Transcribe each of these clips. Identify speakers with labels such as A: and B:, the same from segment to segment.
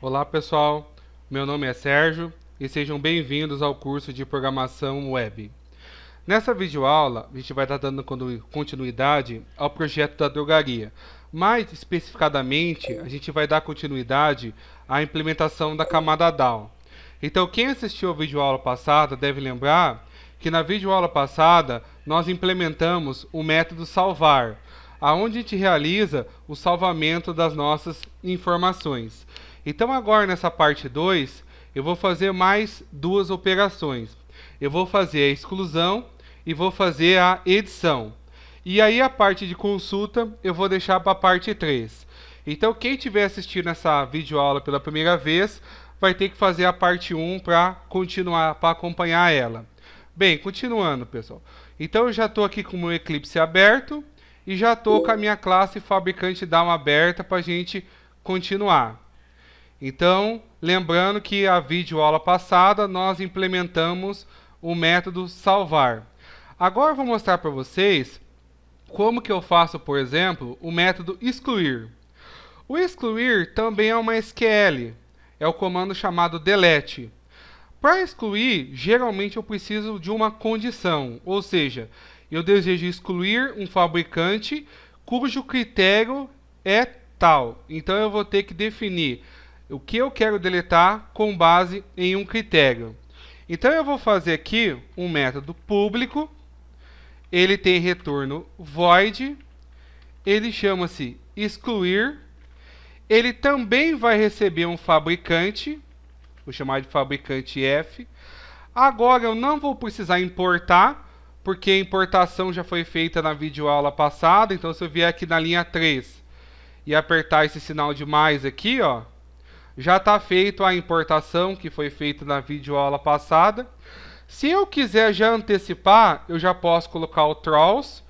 A: Olá pessoal, meu nome é Sérgio e sejam bem-vindos ao curso de Programação Web. Nessa videoaula, a gente vai estar dando continuidade ao projeto da drogaria. Mais especificadamente, a gente vai dar continuidade à implementação da camada DAO. Então, quem assistiu a videoaula passada deve lembrar que na videoaula passada nós implementamos o método salvar, aonde a gente realiza o salvamento das nossas informações. Então agora nessa parte 2, eu vou fazer mais duas operações. Eu vou fazer a exclusão e vou fazer a edição. E aí a parte de consulta eu vou deixar para a parte 3. Então quem estiver assistindo essa videoaula pela primeira vez, vai ter que fazer a parte 1 para continuar, para acompanhar ela. Bem, continuando, pessoal. Então eu já estou aqui com o meu Eclipse aberto e já estou com a minha classe fabricante DAO aberta para a gente continuar. Então, lembrando que a videoaula passada nós implementamos o método salvar. Agora eu vou mostrar para vocês como que eu faço, por exemplo, o método excluir. O excluir também é uma SQL, é o comando chamado delete. Para excluir, geralmente eu preciso de uma condição, ou seja, eu desejo excluir um fabricante cujo critério é tal. Então eu vou ter que definir o que eu quero deletar com base em um critério. Então eu vou fazer aqui um método público, ele tem retorno void, ele chama-se excluir, ele também vai receber um fabricante, vou chamar de fabricante F. Agora eu não vou precisar importar, porque a importação já foi feita na videoaula passada, então se eu vier aqui na linha 3 e apertar esse sinal de mais aqui, ó, já está feita a importação que foi feita na videoaula passada. Se eu quiser já antecipar, eu já posso colocar o throws,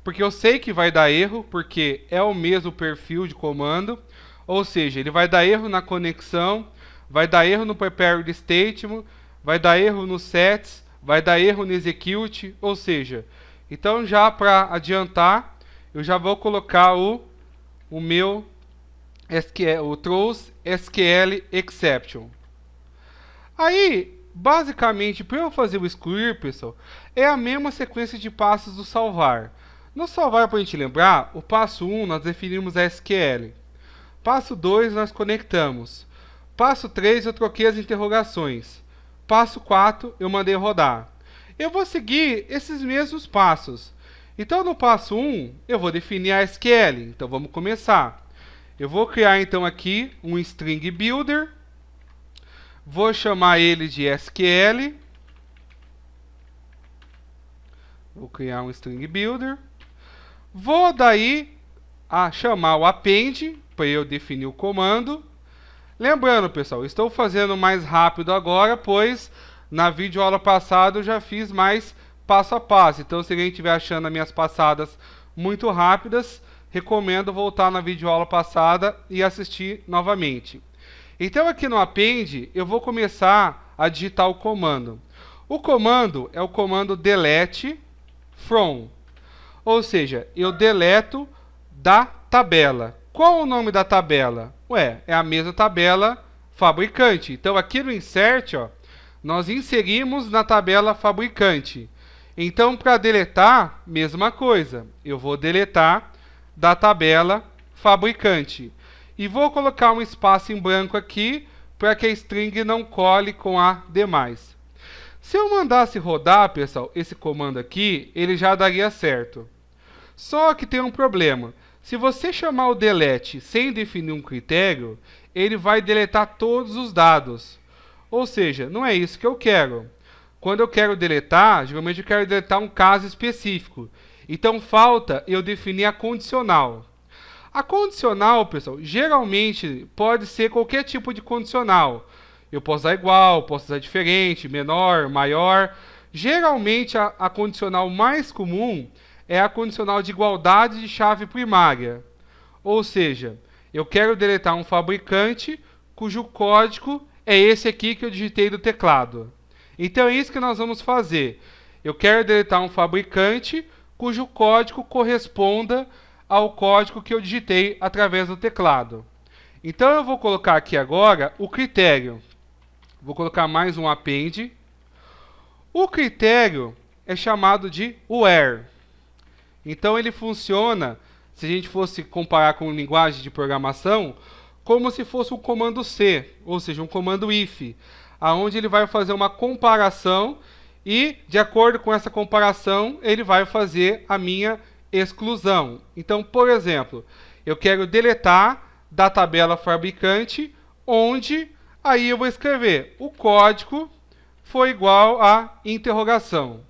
A: porque eu sei que vai dar erro, porque é o mesmo perfil de comando. Ou seja, ele vai dar erro na conexão, vai dar erro no prepared statement, vai dar erro no sets, vai dar erro no execute, ou seja, então já para adiantar, eu já vou colocar o meu SQL, o throws SQL exception. Aí, basicamente, para eu fazer o excluir, pessoal, é a mesma sequência de passos do salvar. No salvar, para a gente lembrar, o passo 1 nós definimos a SQL. Passo 2 nós conectamos. Passo 3 eu troquei as interrogações. Passo 4 eu mandei rodar. Eu vou seguir esses mesmos passos. Então no passo 1 eu vou definir a SQL. Então vamos começar. Eu vou criar então aqui um string builder. Vou chamar ele de SQL. Vou criar um string builder. Vou daí chamar o append para eu definir o comando. Lembrando, pessoal, estou fazendo mais rápido agora, pois na videoaula passada eu já fiz mais passo a passo. Então, se alguém estiver achando as minhas passadas muito rápidas, recomendo voltar na videoaula passada e assistir novamente. Então, aqui no append, eu vou começar a digitar o comando. O comando é o comando delete from, ou seja, eu deleto da tabela. Qual o nome da tabela? Ué, é a mesma tabela fabricante. Então aqui no insert, ó, nós inserimos na tabela fabricante. Então para deletar, mesma coisa. Eu vou deletar da tabela fabricante. E vou colocar um espaço em branco aqui para que a string não cole com a demais. Se eu mandasse rodar, pessoal, esse comando aqui, ele já daria certo. Só que tem um problema. Se você chamar o delete sem definir um critério, ele vai deletar todos os dados. Ou seja, não é isso que eu quero. Quando eu quero deletar, geralmente eu quero deletar um caso específico. Então falta eu definir a condicional. A condicional, pessoal, geralmente pode ser qualquer tipo de condicional. Eu posso usar igual, posso usar diferente, menor, maior. Geralmente a condicional mais comum é a condicional de igualdade de chave primária. Ou seja, eu quero deletar um fabricante cujo código é esse aqui que eu digitei do teclado. Então é isso que nós vamos fazer. Eu quero deletar um fabricante cujo código corresponda ao código que eu digitei através do teclado. Então eu vou colocar aqui agora o critério. Vou colocar mais um append. O critério é chamado de where. Então ele funciona, se a gente fosse comparar com linguagem de programação, como se fosse um comando C, ou seja, um comando if, aonde ele vai fazer uma comparação e, de acordo com essa comparação, ele vai fazer a minha exclusão. Então, por exemplo, eu quero deletar da tabela fabricante, onde aí eu vou escrever o código foi igual a interrogação.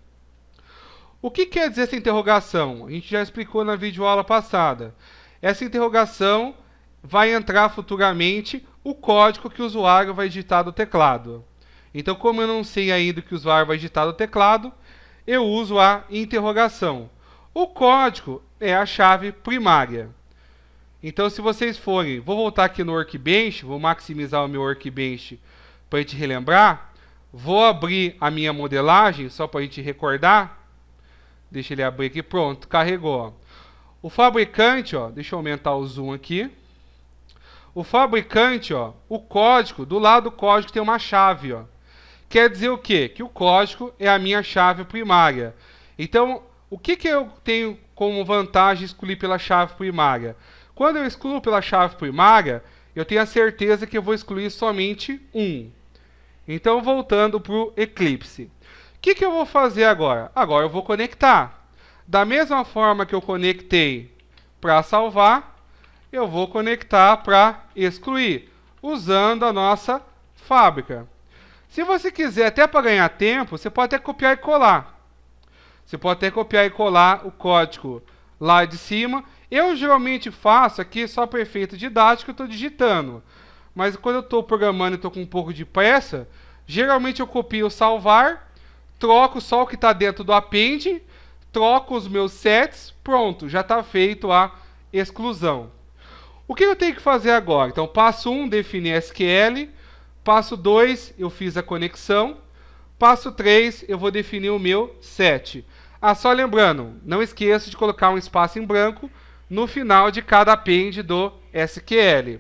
A: O que quer dizer essa interrogação? A gente já explicou na videoaula passada. Essa interrogação vai entrar futuramente o código que o usuário vai digitar do teclado. Então, como eu não sei ainda o que o usuário vai digitar do teclado, eu uso a interrogação. O código é a chave primária. Então, se vocês forem... Vou voltar aqui no Workbench, vou maximizar o meu Workbench para a gente relembrar. Vou abrir a minha modelagem, só para a gente recordar. Deixa ele abrir aqui, pronto, carregou. O fabricante, ó, deixa eu aumentar o zoom aqui. O fabricante, ó, o código, do lado do código tem uma chave, ó. Quer dizer o quê? Que o código é a minha chave primária. Então, o que eu tenho como vantagem excluir pela chave primária? Quando eu excluo pela chave primária, eu tenho a certeza que eu vou excluir somente um. Então, voltando para o Eclipse. O que eu vou fazer agora? Agora eu vou conectar. Da mesma forma que eu conectei para salvar, eu vou conectar para excluir, usando a nossa fábrica. Se você quiser, até para ganhar tempo, você pode até copiar e colar. Você pode até copiar e colar o código lá de cima. Eu geralmente faço aqui só para efeito didático, eu estou digitando. Mas quando eu estou programando e estou com um pouco de pressa, geralmente eu copio o salvar, troco só o que está dentro do append, troco os meus sets, pronto, já está feito a exclusão. O que eu tenho que fazer agora? Então, passo 1, definir SQL. Passo 2, eu fiz a conexão. Passo 3, eu vou definir o meu set. Só lembrando, não esqueça de colocar um espaço em branco no final de cada append do SQL.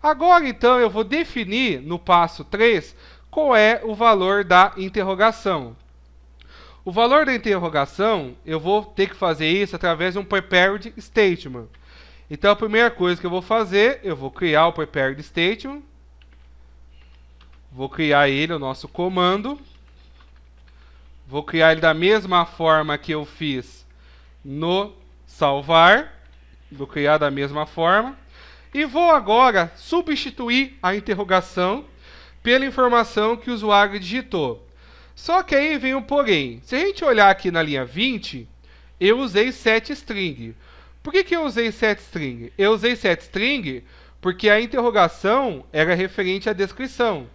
A: Agora, então, eu vou definir no passo 3 qual é o valor da interrogação. O valor da interrogação, eu vou ter que fazer isso através de um prepared statement. Então, a primeira coisa que eu vou fazer, eu vou criar o prepared statement. Vou criar ele, o nosso comando. Vou criar ele da mesma forma que eu fiz no salvar. Vou criar da mesma forma. E vou agora substituir a interrogação pela informação que o usuário digitou. Só que aí vem um porém. Se a gente olhar aqui na linha 20, eu usei setString. Por que eu usei setString? Eu usei setString porque a interrogação era referente à descrição.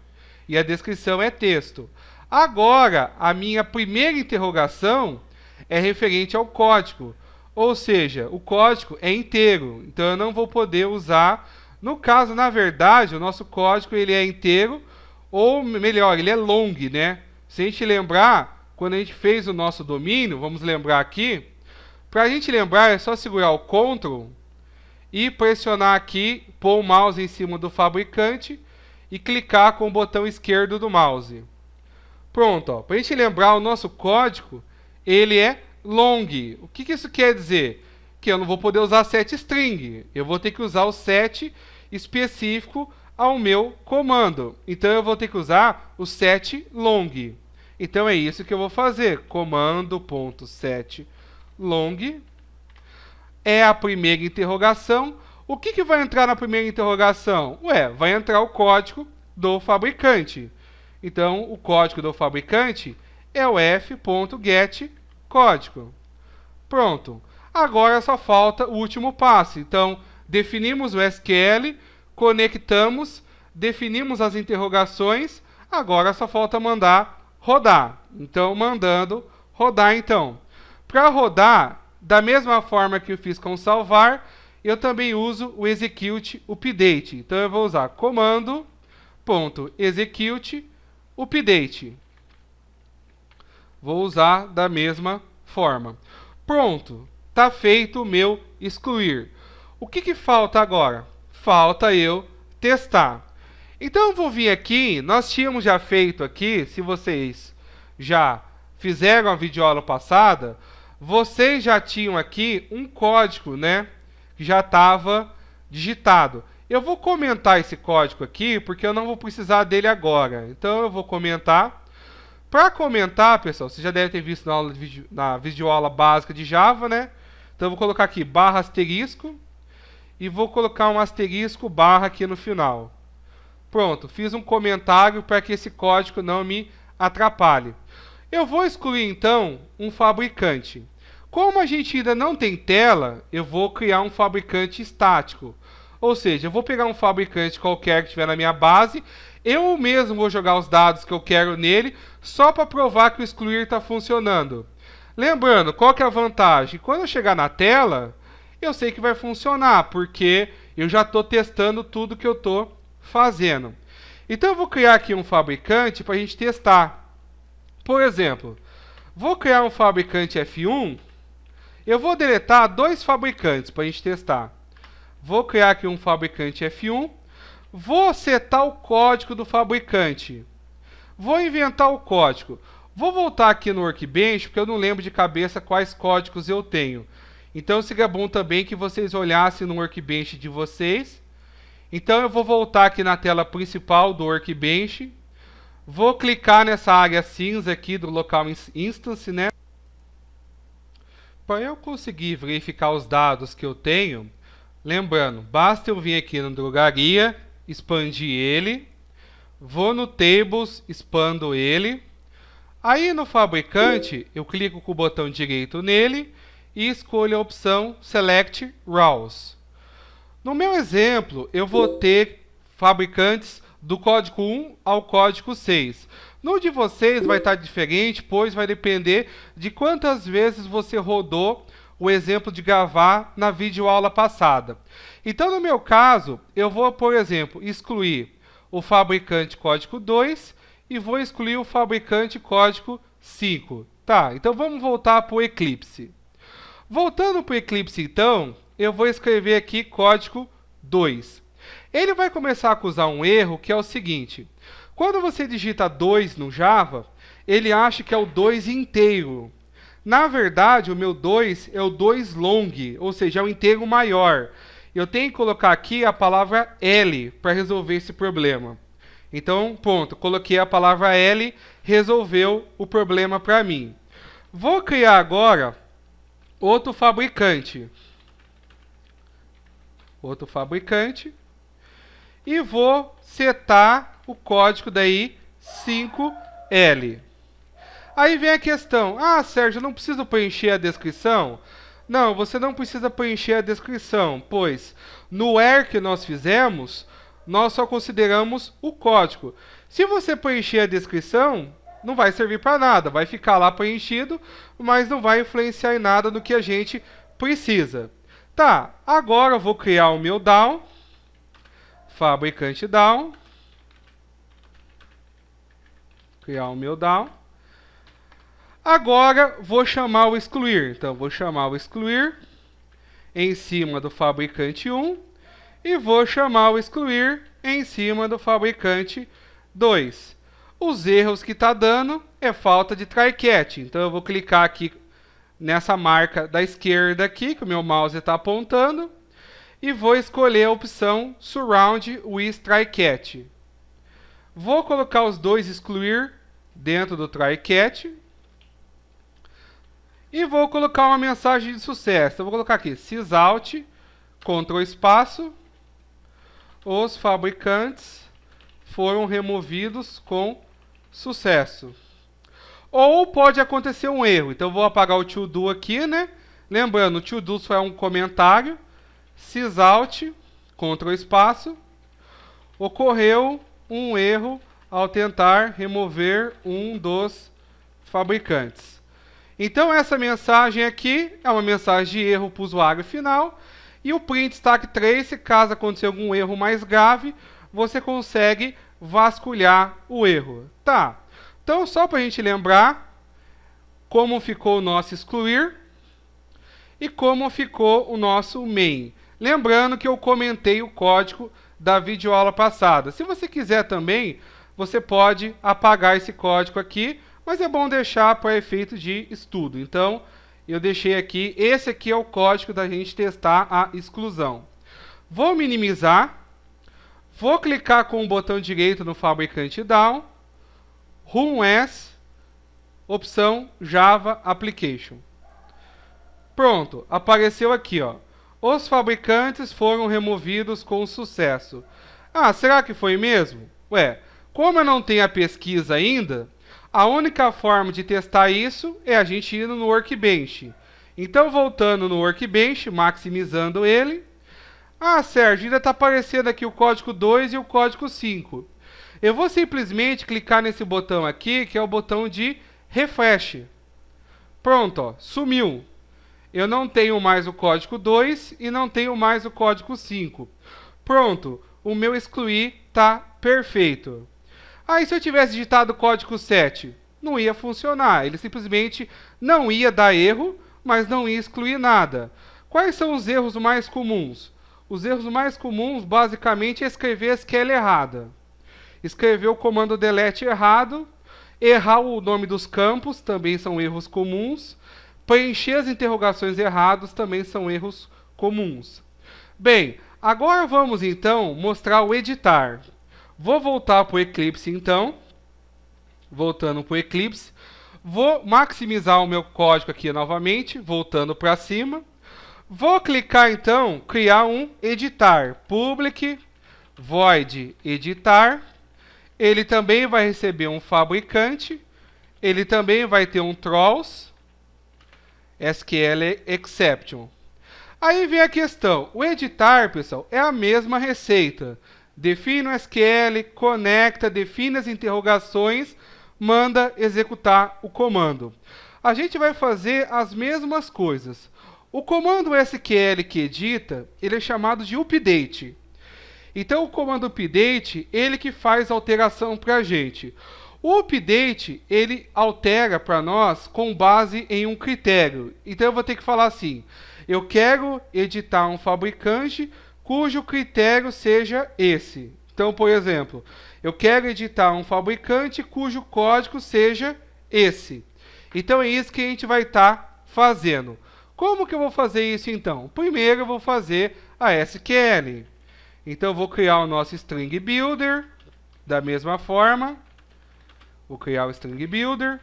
A: E a descrição é texto. Agora, a minha primeira interrogação é referente ao código. Ou seja, o código é inteiro. Então, eu não vou poder usar... No caso, na verdade, o nosso código ele é inteiro, ou melhor, ele é long, né? Se a gente lembrar, quando a gente fez o nosso domínio, vamos lembrar aqui, para a gente lembrar é só segurar o Ctrl e pressionar aqui, pôr o mouse em cima do fabricante e clicar com o botão esquerdo do mouse. Pronto, para a gente lembrar, o nosso código, ele é long. O que isso quer dizer? Que eu não vou poder usar setString, eu vou ter que usar o set específico ao meu comando. Então, eu vou ter que usar o set long. Então, é isso que eu vou fazer. Comando.set long é a primeira interrogação. O que vai entrar na primeira interrogação? Vai entrar o código do fabricante. Então, o código do fabricante é o f.getCódigo. Pronto. Agora só falta o último passo. Então, definimos o SQL, conectamos, definimos as interrogações, agora só falta mandar rodar. Então, mandando rodar, então. Para rodar, da mesma forma que eu fiz com salvar, eu também uso o execute update. Então, eu vou usar comando.execute update. Vou usar da mesma forma. Pronto, está feito o meu excluir. O que falta agora? Falta eu testar. Então eu vou vir aqui, nós tínhamos já feito aqui, se vocês já fizeram a videoaula passada, vocês já tinham aqui um código, né, que já estava digitado. Eu vou comentar esse código aqui, porque eu não vou precisar dele agora. Então eu vou comentar. Para comentar, pessoal, você já deve ter visto na videoaula básica de Java, né? Então eu vou colocar aqui barra asterisco e vou colocar um asterisco barra aqui no final. Pronto, fiz um comentário para que esse código não me atrapalhe. Eu vou excluir então um fabricante. Como a gente ainda não tem tela, eu vou criar um fabricante estático. Ou seja, eu vou pegar um fabricante qualquer que estiver na minha base, eu mesmo vou jogar os dados que eu quero nele, só para provar que o excluir está funcionando. Lembrando, qual que é a vantagem? Quando eu chegar na tela, eu sei que vai funcionar, porque eu já estou testando tudo que eu estou fazendo. Então eu vou criar aqui um fabricante para a gente testar. Por exemplo, vou criar um fabricante F1, eu vou deletar dois fabricantes para a gente testar. Vou criar aqui um fabricante F1, vou setar o código do fabricante. Vou inventar o código. Vou voltar aqui no Workbench, porque eu não lembro de cabeça quais códigos eu tenho. Então seria bom também que vocês olhassem no Workbench de vocês. Então eu vou voltar aqui na tela principal do Workbench. Vou clicar nessa área cinza aqui do Local Instance, né? Para eu conseguir verificar os dados que eu tenho, lembrando, basta eu vir aqui no Drogaria, expandir ele, vou no Tables, expando ele. Aí no fabricante, eu clico com o botão direito nele e escolho a opção Select Rows. No meu exemplo, eu vou ter fabricantes do código 1 ao código 6. No de vocês vai estar diferente, pois vai depender de quantas vezes você rodou o exemplo de gravar na videoaula passada. Então, no meu caso, eu vou, por exemplo, excluir o fabricante código 2 e vou excluir o fabricante código 5. Tá, então vamos voltar para o Eclipse. Voltando para o Eclipse, então, eu vou escrever aqui código 2. Ele vai começar a acusar um erro, que é o seguinte. Quando você digita 2 no Java, ele acha que é o 2 inteiro. Na verdade, o meu 2 é o 2 long, ou seja, é o inteiro maior. Eu tenho que colocar aqui a palavra L para resolver esse problema. Então, pronto, coloquei a palavra L, resolveu o problema para mim. Vou criar agora outro fabricante. E vou setar o código daí 5L. Aí vem a questão, Sérgio, eu não preciso preencher a descrição? Não, você não precisa preencher a descrição, pois no where que nós fizemos, nós só consideramos o código. Se você preencher a descrição, não vai servir para nada, vai ficar lá preenchido, mas não vai influenciar em nada no que a gente precisa. Tá, agora eu vou criar o meu DAO, fabricante DAO, criar o meu DAO. Agora vou chamar o excluir. Então vou chamar o excluir em cima do fabricante 1 e vou chamar o excluir em cima do fabricante 2. Os erros que está dando é falta de try-catch. Então eu vou clicar aqui nessa marca da esquerda aqui, que o meu mouse está apontando, e vou escolher a opção Surround with try-catch. Vou colocar os dois excluir dentro do try-catch. E vou colocar uma mensagem de sucesso. Eu vou colocar aqui, sysout, Ctrl espaço, os fabricantes foram removidos com sucesso. Ou pode acontecer um erro. Então eu vou apagar o to do aqui, né? Lembrando, o to do só é um comentário. Sysout, Ctrl espaço, ocorreu um erro ao tentar remover um dos fabricantes. Então essa mensagem aqui é uma mensagem de erro para o usuário final. E o print stack trace, caso aconteça algum erro mais grave, você consegue vasculhar o erro. Tá, então só para a gente lembrar como ficou o nosso excluir e como ficou o nosso main. Lembrando que eu comentei o código da videoaula passada. Se você quiser também, você pode apagar esse código aqui, mas é bom deixar para efeito de estudo. Então, eu deixei aqui, esse aqui é o código da gente testar a exclusão. Vou minimizar, vou clicar com o botão direito no fabricante down, Run as, opção Java Application. Pronto, apareceu aqui, ó. Os fabricantes foram removidos com sucesso. Ah, será que foi mesmo? Ué, como eu não tenho a pesquisa ainda, a única forma de testar isso é a gente ir no Workbench. Então, voltando no Workbench, maximizando ele. Ah, Sérgio, ainda está aparecendo aqui o código 2 e o código 5. Eu vou simplesmente clicar nesse botão aqui, que é o botão de refresh. Pronto, ó, sumiu. Eu não tenho mais o código 2 e não tenho mais o código 5. Pronto, o meu excluir está perfeito. Aí se eu tivesse digitado o código 7, não ia funcionar. Ele simplesmente não ia dar erro, mas não ia excluir nada. Quais são os erros mais comuns? Os erros mais comuns, basicamente, é escrever a SQL errada. Escrever o comando delete errado, errar o nome dos campos, também são erros comuns. Preencher as interrogações erradas também são erros comuns. Bem, agora vamos então mostrar o editar. Vou voltar para o Eclipse então. Voltando para o Eclipse. Vou maximizar o meu código aqui novamente, voltando para cima. Vou clicar então, criar um editar. Public void editar. Ele também vai receber um fabricante. Ele também vai ter um throws. SQL exception. Aí vem a questão. O editar, pessoal, é a mesma receita. Define o SQL, conecta, define as interrogações, manda executar o comando. A gente vai fazer as mesmas coisas. O comando SQL que edita, ele é chamado de update. Então o comando update, ele que faz alteração para a gente. O update, ele altera para nós com base em um critério. Então eu vou ter que falar assim, eu quero editar um fabricante cujo critério seja esse. Então, por exemplo, eu quero editar um fabricante cujo código seja esse. Então é isso que a gente vai estar fazendo. Como que eu vou fazer isso então? Primeiro eu vou fazer a SQL. Então eu vou criar o nosso string builder da mesma forma. Vou criar o string builder.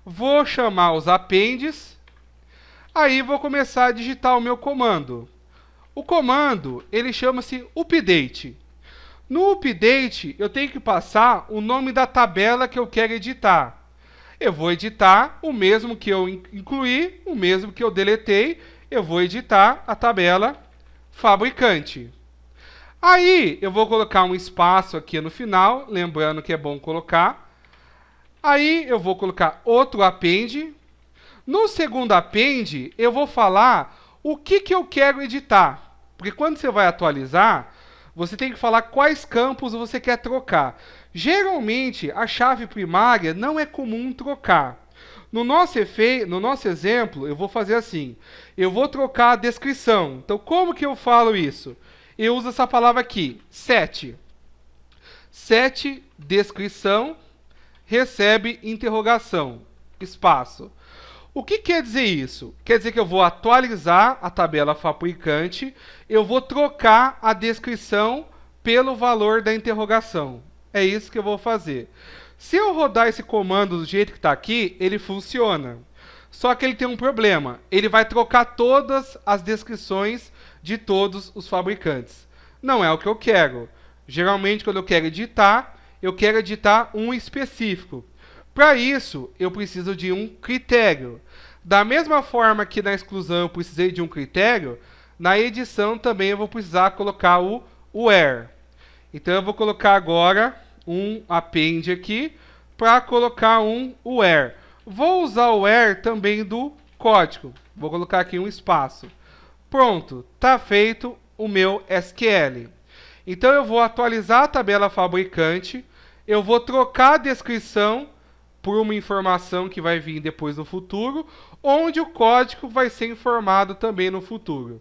A: Vou chamar os appends. Aí vou começar a digitar o meu comando. O comando, ele chama-se update. No update, eu tenho que passar o nome da tabela que eu quero editar. Eu vou editar o mesmo que eu incluí, o mesmo que eu deletei. Eu vou editar a tabela fabricante. Aí, eu vou colocar um espaço aqui no final, lembrando que é bom colocar. Aí eu vou colocar outro append. No segundo append, eu vou falar o que eu quero editar. Porque quando você vai atualizar, você tem que falar quais campos você quer trocar. Geralmente, a chave primária não é comum trocar. No nosso exemplo, eu vou fazer assim. Eu vou trocar a descrição. Então, como que eu falo isso? Eu uso essa palavra aqui, set. Set descrição recebe interrogação, espaço. O que quer dizer isso? Quer dizer que eu vou atualizar a tabela fabricante, eu vou trocar a descrição pelo valor da interrogação. É isso que eu vou fazer. Se eu rodar esse comando do jeito que está aqui, ele funciona. Só que ele tem um problema. Ele vai trocar todas as descrições de todos os fabricantes. Não é o que eu quero. Geralmente, quando eu quero editar um específico. Para isso, eu preciso de um critério. Da mesma forma que na exclusão eu precisei de um critério, na edição também eu vou precisar colocar o where. Então eu vou colocar agora um append aqui para colocar um where. Vou usar o where também do código. Vou colocar aqui um espaço. Pronto, está feito o meu SQL. Então eu vou atualizar a tabela fabricante. Eu vou trocar a descrição por uma informação que vai vir depois no futuro, onde o código vai ser informado também no futuro.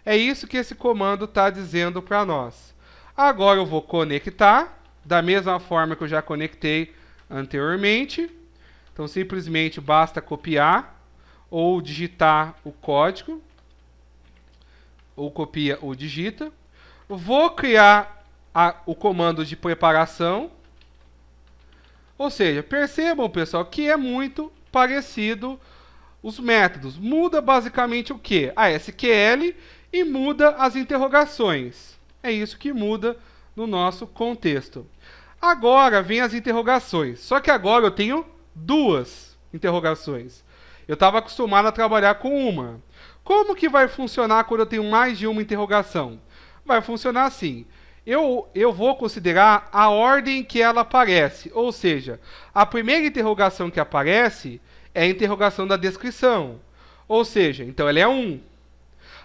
A: É isso que esse comando está dizendo para nós. Agora eu vou conectar, da mesma forma que eu já conectei anteriormente. Então, simplesmente basta copiar ou digitar o código, ou copia ou digita. Vou criar o comando de preparação. Ou seja, percebam, pessoal, que é muito parecido os métodos. Muda basicamente o quê? A SQL e muda as interrogações. É isso que muda no nosso contexto. Agora vem as interrogações. Só que agora eu tenho duas interrogações. Eu estava acostumado a trabalhar com uma. Como que vai funcionar quando eu tenho mais de uma interrogação? Vai funcionar assim. Eu vou considerar a ordem que ela aparece. Ou seja, a primeira interrogação que aparece é a interrogação da descrição. Ou seja, então ela é 1.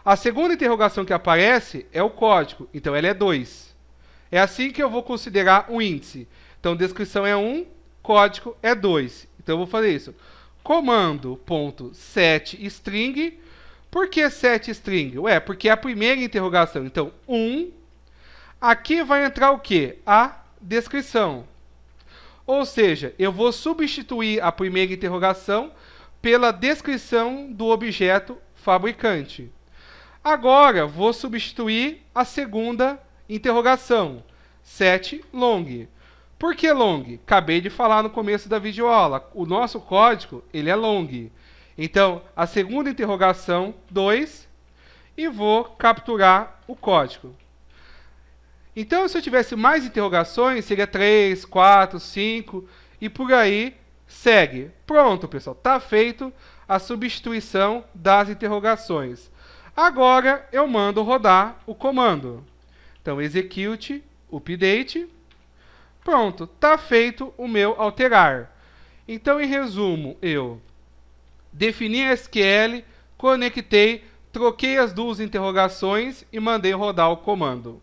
A: A segunda interrogação que aparece é o código. Então ela é 2. É assim que eu vou considerar o índice. Então descrição é 1, código é 2. Então eu vou fazer isso. Comando.setString. Por que setString? Ué, porque é a primeira interrogação. Então 1. Aqui vai entrar o quê? A descrição. Ou seja, eu vou substituir a primeira interrogação pela descrição do objeto fabricante. Agora, vou substituir a segunda interrogação, setLong. Por que long? Acabei de falar no começo da videoaula. O nosso código, ele é long. Então, a segunda interrogação, 2, e vou capturar o código. Então, se eu tivesse mais interrogações, seria 3, 4, 5 e por aí segue. Pronto, pessoal. Está feito a substituição das interrogações. Agora, eu mando rodar o comando. Então, execute, update. Pronto. Está feito o meu alterar. Então, em resumo, eu defini a SQL, conectei, troquei as duas interrogações e mandei rodar o comando.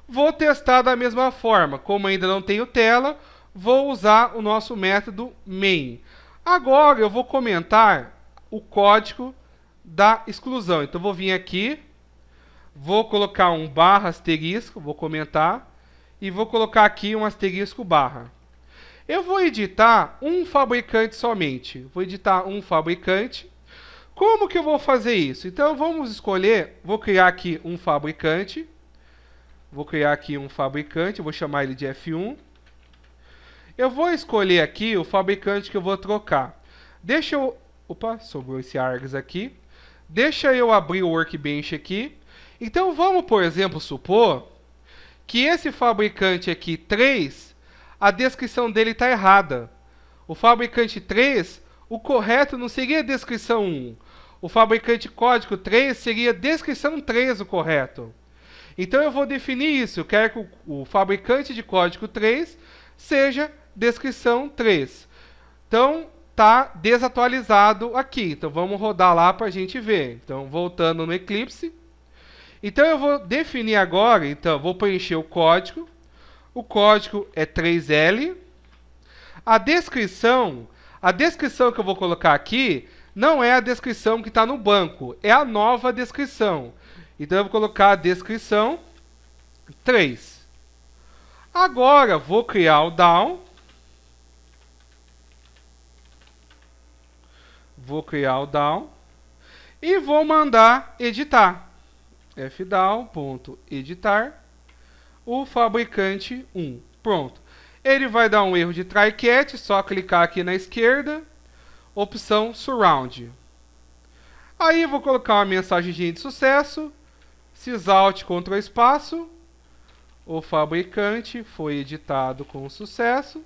A: Vou testar da mesma forma. Como ainda não tenho tela, vou usar o nosso método main. Agora eu vou comentar o código da exclusão. Então vou vir aqui, vou colocar um barra asterisco, vou comentar, e vou colocar aqui um asterisco barra. Eu vou editar um fabricante somente. Vou editar um fabricante. Como que eu vou fazer isso? Então vamos escolher, vou criar aqui um fabricante. Vou criar aqui um fabricante, vou chamar ele de F1. Eu vou escolher aqui o fabricante que eu vou trocar. Deixa eu... Opa, sobrou esse args aqui. Deixa eu abrir o workbench aqui. Então vamos, por exemplo, supor que esse fabricante aqui, 3, a descrição dele está errada. O fabricante 3, o correto não seria a descrição 1. O fabricante código 3 seria a descrição 3 o correto. Então eu vou definir isso. Eu quero que o fabricante de código 3 seja descrição 3. Então está desatualizado aqui. Então vamos rodar lá para a gente ver. Então voltando no Eclipse. Então eu vou definir agora, então vou preencher o código. O código é 3L. A descrição que eu vou colocar aqui não é a descrição que está no banco, é a nova descrição. Então eu vou colocar a descrição 3. Agora vou criar o down. Vou criar o down e vou mandar editar. fdown.editar o fabricante 1. Pronto. Ele vai dar um erro de try catch, só clicar aqui na esquerda, opção surround. Aí vou colocar uma mensagem de sucesso, sysout Ctrl espaço, o fabricante foi editado com sucesso.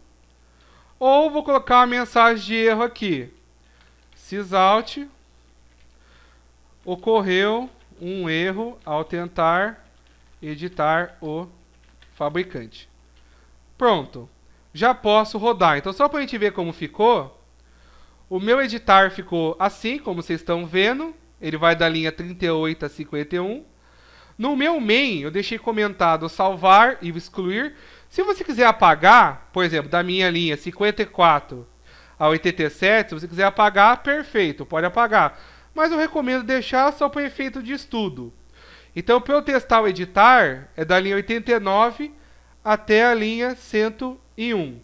A: Ou vou colocar uma mensagem de erro aqui, sysout, ocorreu um erro ao tentar editar o fabricante. Pronto. Já posso rodar. Então, só para a gente ver como ficou, o meu editar ficou assim, como vocês estão vendo. Ele vai da linha 38 a 51. No meu main, eu deixei comentado salvar e excluir. Se você quiser apagar, por exemplo, da minha linha 54 a 87, se você quiser apagar, perfeito, pode apagar. Mas eu recomendo deixar só para efeito de estudo. Então, para eu testar o editar, é da linha 89 até a linha 101.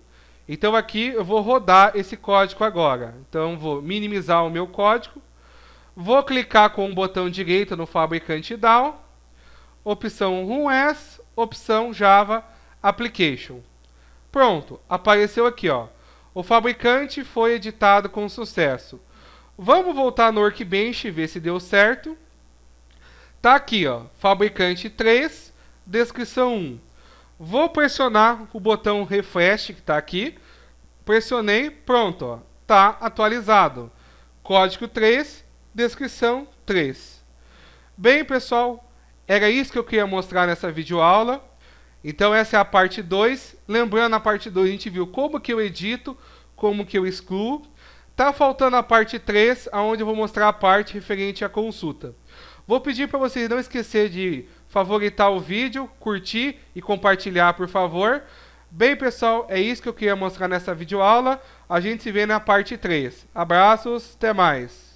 A: Então, aqui eu vou rodar esse código agora. Então, vou minimizar o meu código. Vou clicar com o botão direito no fabricante down. Opção Run As, opção Java Application. Pronto, apareceu aqui, ó. O fabricante foi editado com sucesso. Vamos voltar no Workbench e ver se deu certo. Tá aqui, ó, fabricante 3, descrição 1. Vou pressionar o botão refresh que está aqui. Pressionei, pronto, ó, tá atualizado. Código 3, descrição 3. Bem, pessoal, era isso que eu queria mostrar nessa videoaula. Então essa é a parte 2. Lembrando, na parte 2 a gente viu como que eu edito, como que eu excluo. Tá faltando a parte 3, onde eu vou mostrar a parte referente à consulta. Vou pedir para vocês não esquecer de favoritar o vídeo, curtir e compartilhar, por favor. Bem, pessoal, é isso que eu queria mostrar nessa videoaula. A gente se vê na parte 3. Abraços, até mais.